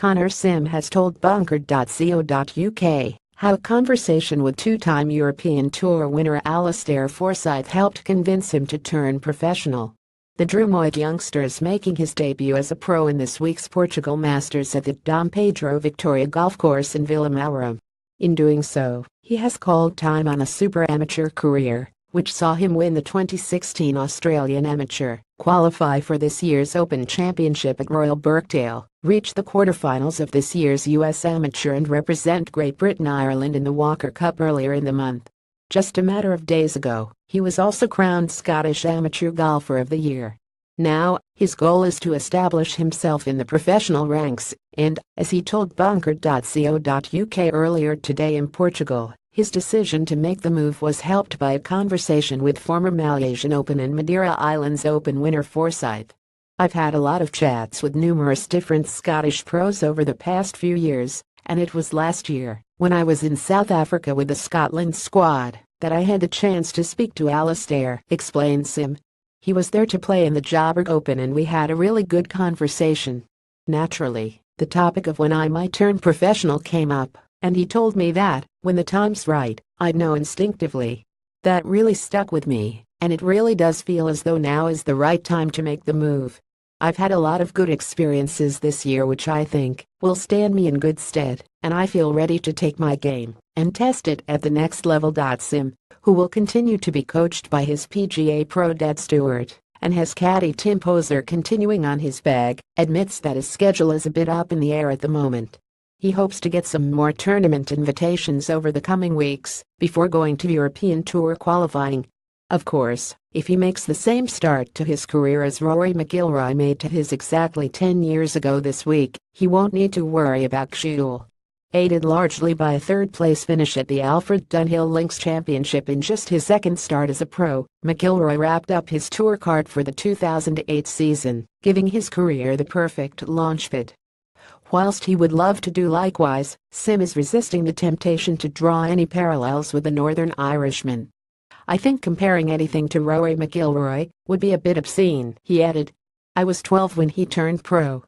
Connor Syme has told bunker.co.uk how a conversation with two-time European Tour winner Alastair Forsyth helped convince him to turn professional. The Drumoid youngster is making his debut as a pro in this week's Portugal Masters at the Dom Pedro Victoria golf course in Vilamoura. In doing so, he has called time on a super amateur career, which saw him win the 2016 Australian Amateur, qualify for this year's Open Championship at Royal Birkdale, reach the quarterfinals of this year's US Amateur and represent Great Britain-Ireland in the Walker Cup earlier in the month. Just a matter of days ago, he was also crowned Scottish Amateur Golfer of the Year. Now, his goal is to establish himself in the professional ranks, and, as he told bunker.co.uk earlier today in Portugal, his decision to make the move was helped by a conversation with former Malaysian Open and Madeira Islands Open winner Forsyth. "I've had a lot of chats with numerous different Scottish pros over the past few years, and it was last year, when I was in South Africa with the Scotland squad, that I had the chance to speak to Alastair," explained Syme. "He was there to play in the Joburg Open and we had a really good conversation. Naturally, the topic of when I might turn professional came up, and he told me that, when the time's right, I'd know instinctively. That really stuck with me, and it really does feel as though now is the right time to make the move. I've had a lot of good experiences this year which I think will stand me in good stead, and I feel ready to take my game and test it at the next level." Syme, who will continue to be coached by his PGA pro Dad Stewart and has caddy Tim Poser continuing on his bag, admits that his schedule is a bit up in the air at the moment. He hopes to get some more tournament invitations over the coming weeks before going to European Tour qualifying. Of course, if he makes the same start to his career as Rory McIlroy made to his exactly 10 years ago this week, he won't need to worry about schedule. Aided largely by a third-place finish at the Alfred Dunhill Links Championship in just his second start as a pro, McIlroy wrapped up his tour card for the 2008 season, giving his career the perfect launchpad. Whilst he would love to do likewise, Syme is resisting the temptation to draw any parallels with the Northern Irishman. "I think comparing anything to Rory McIlroy would be a bit obscene," he added. "I was 12 when he turned pro.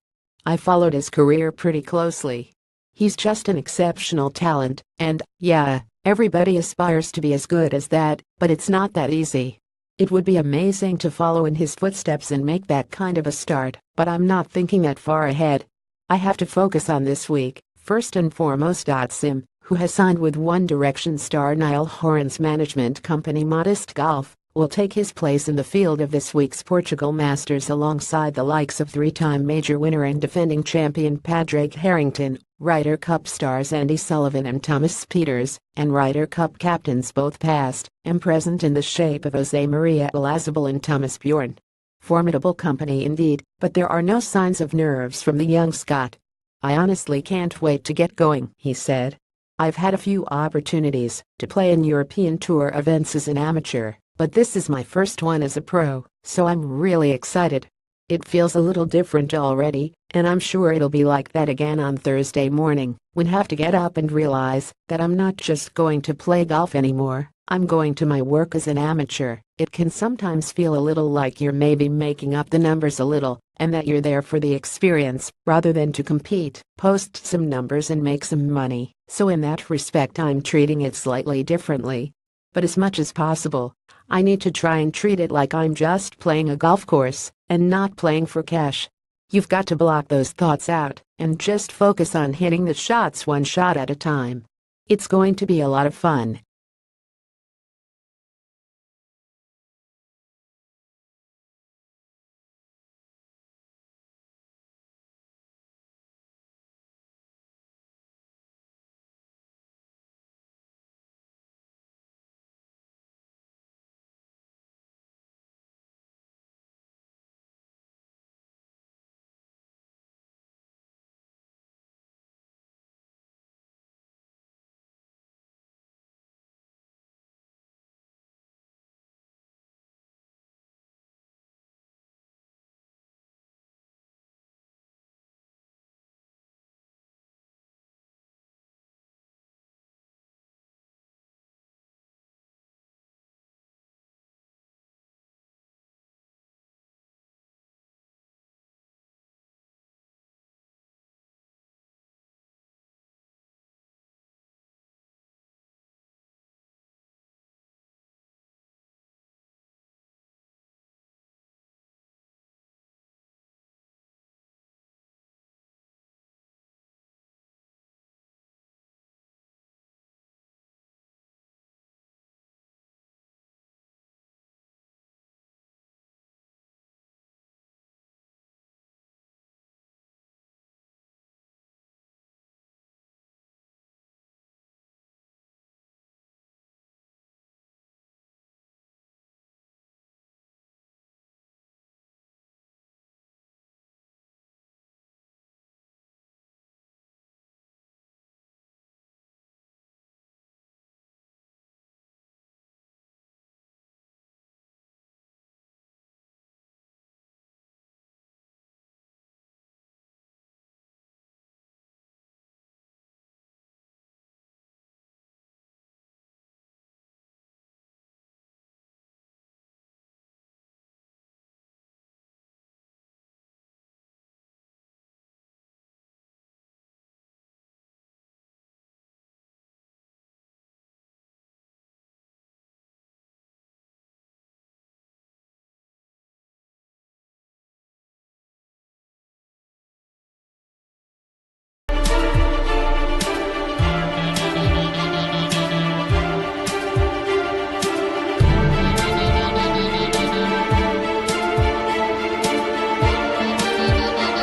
I followed his career pretty closely. He's just an exceptional talent, and, yeah, everybody aspires to be as good as that, but it's not that easy. It would be amazing to follow in his footsteps and make that kind of a start, but I'm not thinking that far ahead. I have to focus on this week, first and foremost." Syme, who has signed with One Direction star Niall Horan's management company Modest Golf, will take his place in the field of this week's Portugal Masters alongside the likes of three-time major winner and defending champion Padraig Harrington, Ryder Cup stars Andy Sullivan and Thomas Pieters, and Ryder Cup captains both past and present in the shape of Jose Maria Olazabal and Thomas Bjorn. Formidable company indeed, but there are no signs of nerves from the young Scot. "I honestly can't wait to get going," he said. "I've had a few opportunities to play in European Tour events as an amateur, but this is my first one as a pro, so I'm really excited. It feels a little different already, and I'm sure it'll be like that again on Thursday morning, when I have to get up and realize that I'm not just going to play golf anymore, I'm going to my work as an amateur." It can sometimes feel a little like you're maybe making up the numbers a little, and that you're there for the experience rather than to compete, post some numbers and make some money, so in that respect I'm treating it slightly differently. But as much as possible, I need to try and treat it like I'm just playing a golf course and not playing for cash. You've got to block those thoughts out and just focus on hitting the shots one shot at a time. It's going to be a lot of fun,